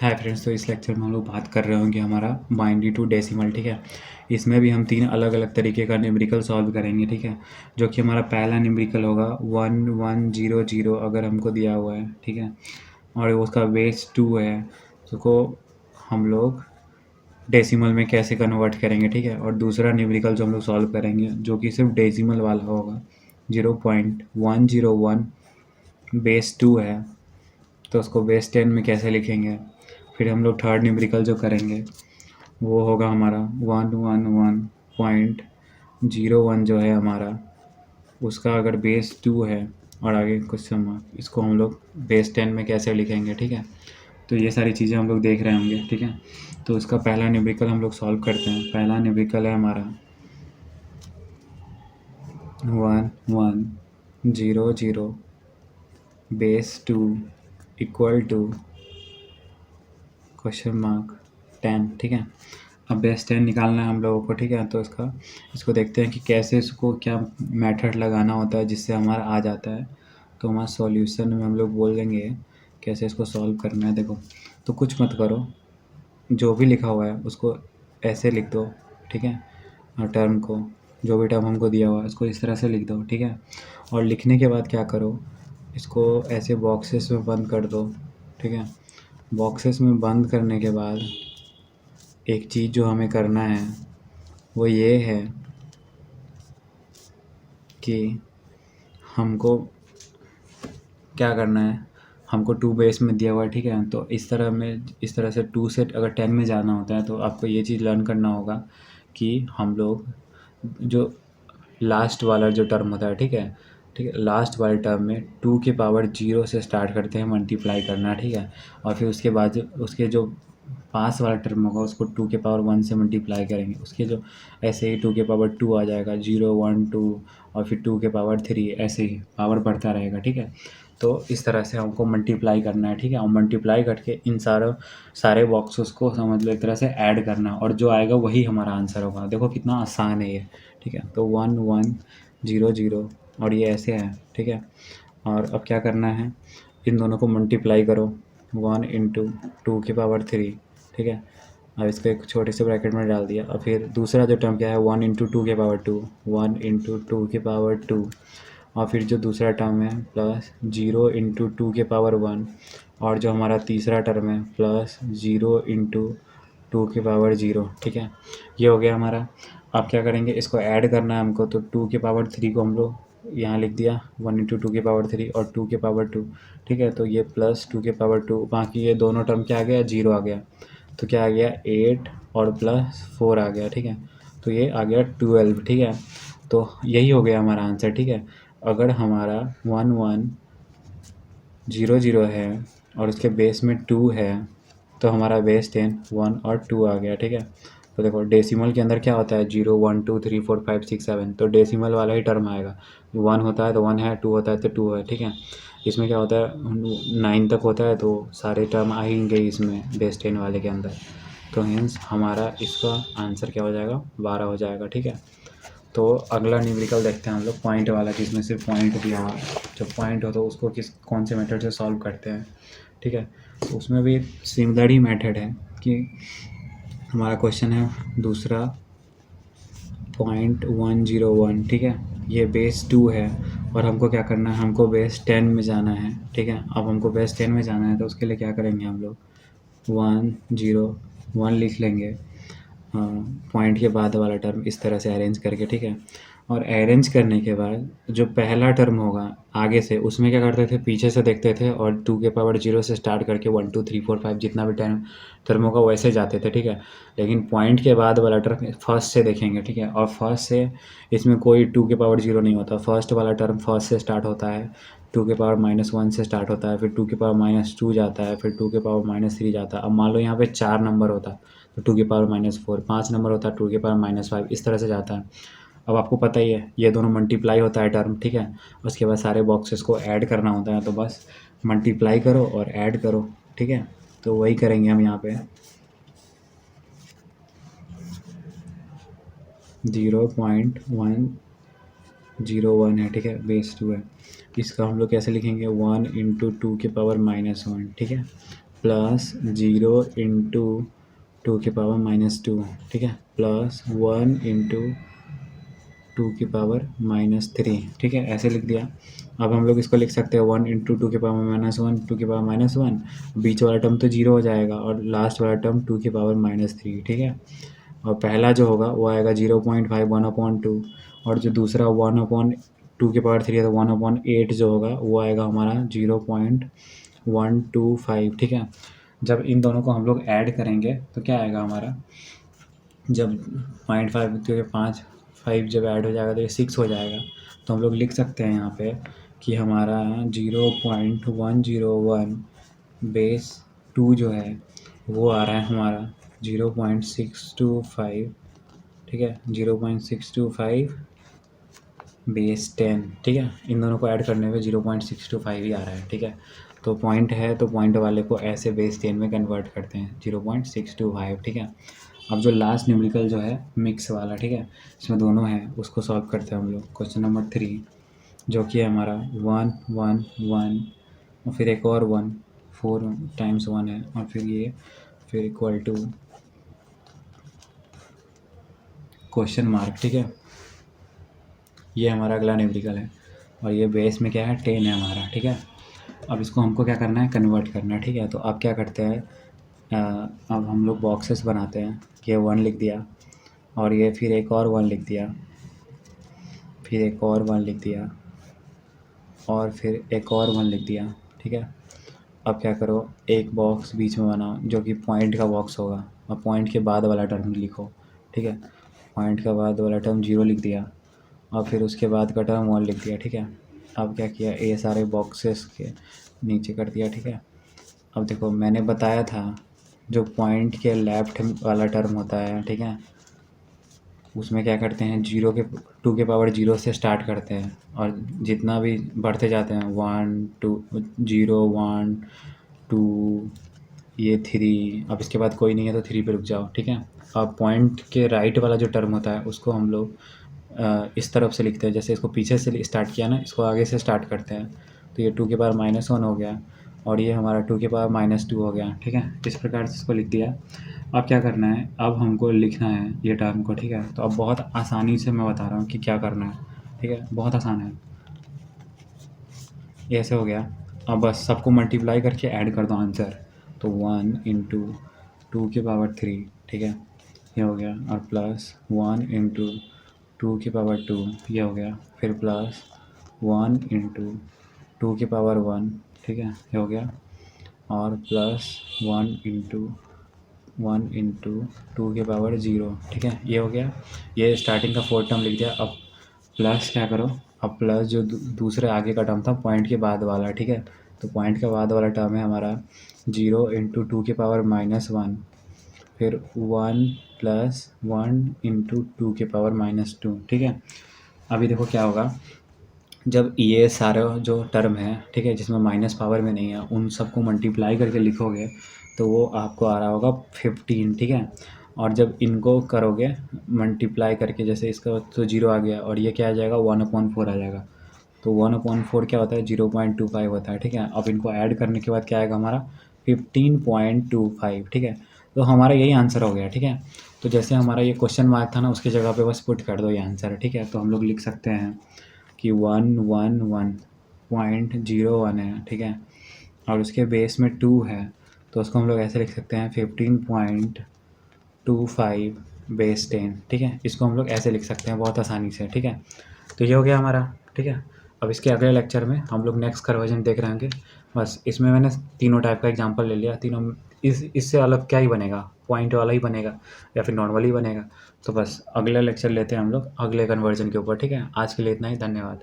Hi friends, तो इस lecture में हम लोग बात कर रहे होंगे हमारा बाइनरी टू डेसिमल। ठीक है, इसमें भी हम 3 अलग अलग तरीके का न्यूमेरिकल सॉल्व करेंगे। ठीक है, जो कि हमारा पहला न्यूमेरिकल होगा 1100 अगर हमको दिया हुआ है। ठीक है, और उसका बेस 2 है, उसको हम लोग डेसिमल में कैसे कन्वर्ट करेंगे। ठीक है, और दूसरा न्यूमेरिकल जो हम लोग सॉल्व करेंगे जो कि सिर्फ डेसिमल वाला होगा 0.101 बेस 2 है, तो उसको बेस 10 में कैसे लिखेंगे। फिर हम लोग थर्ड न्यूमेरिकल जो करेंगे वो होगा हमारा 111.01 जो है हमारा, उसका अगर बेस 2 है और आगे कुछ मार्क, इसको हम लोग बेस 10 में कैसे लिखेंगे। ठीक है, तो ये सारी चीज़ें हम लोग देख रहे होंगे। ठीक है, तो इसका पहला न्यूमेरिकल हम लोग सॉल्व करते हैं। पहला न्यूमेरिकल है हमारा 1100 base 2 equal to question mark 10। ठीक है, अब बेस 10 निकालना है हम लोगों को। ठीक है, तो इसको देखते हैं कि कैसे इसको क्या मेथड लगाना होता है जिससे हमारा आ जाता है। तो हमारा सॉल्यूशन में हम लोग बोल देंगे कैसे इसको सॉल्व करना है। देखो, तो कुछ मत करो, जो भी लिखा हुआ है उसको ऐसे लिख दो। ठीक है, और टर्म को, जो भी टर्म हमको दिया हुआ है उसको इस तरह से लिख दो। ठीक है, और लिखने के बाद क्या करो, इसको ऐसे बॉक्सेस में बंद कर दो। ठीक है, बॉक्सेस में बंद करने के बाद एक चीज़ जो हमें करना है वो ये है कि हमको क्या करना है, हमको 2 बेस में दिया हुआ है। ठीक है, तो इस तरह से 2 से अगर 10 में जाना होता है तो आपको ये चीज़ लर्न करना होगा कि हम लोग जो लास्ट वाला जो टर्म होता है, ठीक है, लास्ट वाले टर्म में 2 की पावर 0 से स्टार्ट करते हैं मल्टीप्लाई करना। ठीक है, और फिर उसके बाद उसके जो पास वाला टर्म होगा उसको 2 के पावर 1 से मल्टीप्लाई करेंगे। उसके जो ऐसे ही 2 के पावर 2 आ जाएगा, 0 1 2, और फिर 2 के पावर 3, ऐसे ही पावर बढ़ता रहेगा। ठीक है, तो इस तरह से हमको मल्टीप्लाई करना है। ठीक है, और मल्टीप्लाई करके इन सारे बॉक्सेस को समझ लो एक तरह से ऐड करना, और जो आएगा वही हमारा आंसर होगा। देखो कितना आसान है ये। ठीक है, तो 1100 और ये ऐसे है। ठीक है, और अब क्या करना है, इन दोनों को मल्टीप्लाई करो, 1 इंटू 2 की पावर 3। ठीक है, अब इसको एक छोटे से ब्रैकेट में डाल दिया, और फिर दूसरा जो टर्म क्या है 1 इंटू 2 के पावर 2, 1 इंटू 2 के पावर 2, और फिर जो दूसरा टर्म है प्लस 0 इंटू 2 के पावर 1, और जो हमारा तीसरा टर्म है प्लस 0 इंटू 2 के पावर 0। ठीक है, ये हो गया हमारा। अब क्या करेंगे, इसको ऐड करना है हमको, तो 2 के पावर 3 को हम लोग यहाँ लिख दिया 1 इंटू 2 के पावर 3 और 2 के पावर 2। ठीक है, तो ये प्लस 2 के पावर 2, बाकी ये दोनों टर्म क्या आ गया, 0 आ गया। तो क्या आ गया, 8 और प्लस 4 आ गया। ठीक है, तो ये आ गया 12। ठीक है, तो यही हो गया हमारा आंसर। ठीक है, अगर हमारा 1100 है और उसके बेस में 2 है तो हमारा बेस 10 1 और 2 आ गया। ठीक है, तो देखो डेसिमल के अंदर क्या होता है, 0 1 2 3 4 5 6 7, तो डेसिमल वाला ही टर्म आएगा। 1 होता है तो 1 है, 2 होता है तो 2 है। ठीक है, इसमें क्या होता है 9 तक होता है तो सारे टर्म आएंगे इसमें बेस 10 वाले के अंदर। तो हिंस हमारा इसका आंसर क्या हो जाएगा, 12 हो जाएगा। ठीक है, तो अगला न्यूमेरिकल देखते हैं हम लोग पॉइंट वाला, जिसमें सिर्फ पॉइंट दिया हुआ है। जब पॉइंट हो तो उसको कौन से मेथड से सॉल्व करते हैं। ठीक है, तो उसमें भी सिमिलर ही मेथड है कि हमारा क्वेश्चन है दूसरा 0.101। ठीक है, ये बेस 2 है और हमको क्या करना है, हमको बेस 10 में जाना है। ठीक है, अब हमको बेस 10 में जाना है तो उसके लिए क्या करेंगे, हम लोग 101 लिख लेंगे, पॉइंट के बाद वाला टर्म इस तरह से अरेंज करके। ठीक है, और अरेंज करने के बाद जो पहला टर्म होगा आगे से, उसमें क्या करते थे, पीछे से देखते थे और 2 के पावर 0 से स्टार्ट करके 1 2 3 4 5 जितना भी टर्म होगा वैसे जाते थे। ठीक है, लेकिन पॉइंट के बाद वाला टर्म फर्स्ट से देखेंगे। ठीक है, और फर्स्ट से इसमें कोई 2 के पावर 0 नहीं होता, फर्स्ट वाला टर्म फर्स्ट से स्टार्ट होता है, 2 के पावर -1 से स्टार्ट होता है, फिर 2 के पावर -2 जाता है, फिर 2 के पावर -3 जाता है। अब मान लो यहाँ पे 4 नंबर होता तो 2 के पावर -4, 5 नंबर होता है 2 के पावर -5, इस तरह से जाता है। अब आपको पता ही है ये दोनों मल्टीप्लाई होता है टर्म। ठीक है, उसके बाद सारे बॉक्सेस को ऐड करना होता है, तो बस मल्टीप्लाई करो और ऐड करो। ठीक है, तो वही करेंगे हम यहाँ पे 0.101 है। ठीक है, बेस 2 है, इसका हम लोग कैसे लिखेंगे, 1 इंटू 2 के पावर -1। ठीक है, प्लस 0 इंटू 2⁻², ठीक है, प्लस 1 इंटू 2⁻³ ठीक है, ऐसे लिख दिया। अब हम लोग इसको लिख सकते हैं 1 इंटू 2⁻⁻1 2⁻−1, बीच वाला टर्म तो 0 हो जाएगा और लास्ट वाला टर्म 2⁻³ ठीक है। और पहला जो होगा वो आएगा 0.5 1/2, और जो दूसरा 1/2³ है तो 1/8 जो होगा वो आएगा हमारा 0.125 ठीक है। जब इन दोनों को हम लोग ऐड करेंगे तो क्या आएगा हमारा, जब 0.5 क्योंकि 5 जब ऐड हो जाएगा तो ये 6 हो जाएगा। तो हम लोग लिख सकते हैं यहाँ पे कि हमारा 0.101 बेस 2 जो है वो आ रहा है हमारा 0.625 ठीक है, 0.625 बेस 10 ठीक है। इन दोनों को ऐड करने पे 0.625 ही आ रहा है ठीक है। तो पॉइंट है तो पॉइंट वाले को ऐसे बेस 10 में कन्वर्ट करते हैं 0.625 ठीक है। अब जो लास्ट न्यूमेरिकल जो है मिक्स वाला ठीक है, इसमें दोनों हैं, उसको सॉल्व करते हैं हम लोग। क्वेश्चन नंबर 3 जो कि है हमारा 1 1 1 और फिर एक और 1 4 टाइम्स 1 है और फिर ये फिर इक्वल टू क्वेश्चन मार्क ठीक है। ये हमारा अगला न्यूमेरिकल है और ये बेस में क्या है 10 है हमारा ठीक है। अब इसको हमको क्या करना है, कन्वर्ट करना है ठीक है। तो अब क्या करते हैं, अब हम लोग बॉक्सेस बनाते हैं। ये 1 लिख दिया और ये फिर एक और 1 लिख दिया, फिर एक और 1 लिख दिया और फिर एक और 1 लिख दिया ठीक है। अब क्या करो, एक बॉक्स बीच में बनाओ जो कि पॉइंट का बॉक्स होगा और पॉइंट के बाद वाला टर्म लिखो ठीक है। पॉइंट के बाद वाला टर्म 0 लिख दिया और फिर उसके बाद का टर्म 1 लिख दिया ठीक है। अब क्या किया, ये सारे बॉक्सेस के नीचे कर दिया ठीक है। अब देखो मैंने बताया था जो पॉइंट के लेफ्ट वाला टर्म होता है ठीक है, उसमें क्या करते हैं 2 से स्टार्ट करते हैं और जितना भी बढ़ते जाते हैं 1 2 0 1 2 ये 3, अब इसके बाद कोई नहीं है तो 3 पे रुक जाओ ठीक है। अब पॉइंट के राइट वाला जो टर्म होता है उसको हम लोग इस तरफ से लिखते हैं, जैसे इसको पीछे से स्टार्ट किया ना, इसको आगे से स्टार्ट करते हैं। तो ये 2⁻−1 हो गया और ये हमारा 2⁻−2 हो गया ठीक है। इस प्रकार से इसको लिख दिया। अब क्या करना है, अब हमको लिखना है ये टर्म को ठीक है। तो अब बहुत आसानी से मैं बता रहा हूँ कि क्या करना है ठीक है, बहुत आसान है। ये ऐसे हो गया। अब बस सबको मल्टीप्लाई करके ऐड कर दो आंसर। तो 1 इंटू 2⁻³ ठीक है, ये हो गया, और प्लस 1 इंटू 2⁻² ये हो गया, फिर प्लस 1 इंटू 2⁻1 ठीक है, ये हो गया, और प्लस 1 इंटू 2⁻0 ठीक है, ये हो गया। ये स्टार्टिंग का 4 टर्म लिख दिया। अब प्लस क्या करो, अब प्लस जो दूसरे आगे का टर्म था पॉइंट के बाद वाला ठीक है। तो पॉइंट के बाद वाला टर्म है हमारा 0 इंटू 2⁻−1, फिर 1 प्लस 1 इंटू 2⁻−2 ठीक है। अभी देखो क्या होगा, जब ये सारे जो टर्म है ठीक है जिसमें माइनस पावर में नहीं है उन सबको मल्टीप्लाई करके लिखोगे तो वो आपको आ रहा होगा 15 ठीक है। और जब इनको करोगे मल्टीप्लाई करके, जैसे इसका तो 0 आ गया और ये क्या आ जाएगा 1/4 आ जाएगा। तो 1/4 क्या होता है 0.25 होता है ठीक है। अब इनको ऐड करने के बाद क्या आएगा हमारा 15.25 ठीक है। तो हमारा यही आंसर हो गया ठीक है। तो जैसे हमारा ये क्वेश्चन मार्क था ना, उसकी जगह पे बस पुट कर दो ये आंसर ठीक है। तो हम लोग लिख सकते हैं कि 111.01 है ठीक है, और उसके बेस में 2 है तो उसको हम लोग ऐसे लिख सकते हैं 15.25 बेस 10 ठीक है। इसको हम लोग ऐसे लिख सकते हैं बहुत आसानी से ठीक है। तो ये हो गया हमारा ठीक है। अब इसके अगले लेक्चर में हम लोग नेक्स्ट कन्वर्जन देख रहे होंगे। बस इसमें मैंने तीनों टाइप का एग्जांपल ले लिया, तीनों इससे अलग क्या ही बनेगा, पॉइंट वाला ही बनेगा या फिर नॉर्मल ही बनेगा। तो बस अगले लेक्चर लेते हैं हम लोग अगले कन्वर्जन के ऊपर ठीक है। आज के लिए इतना ही, धन्यवाद।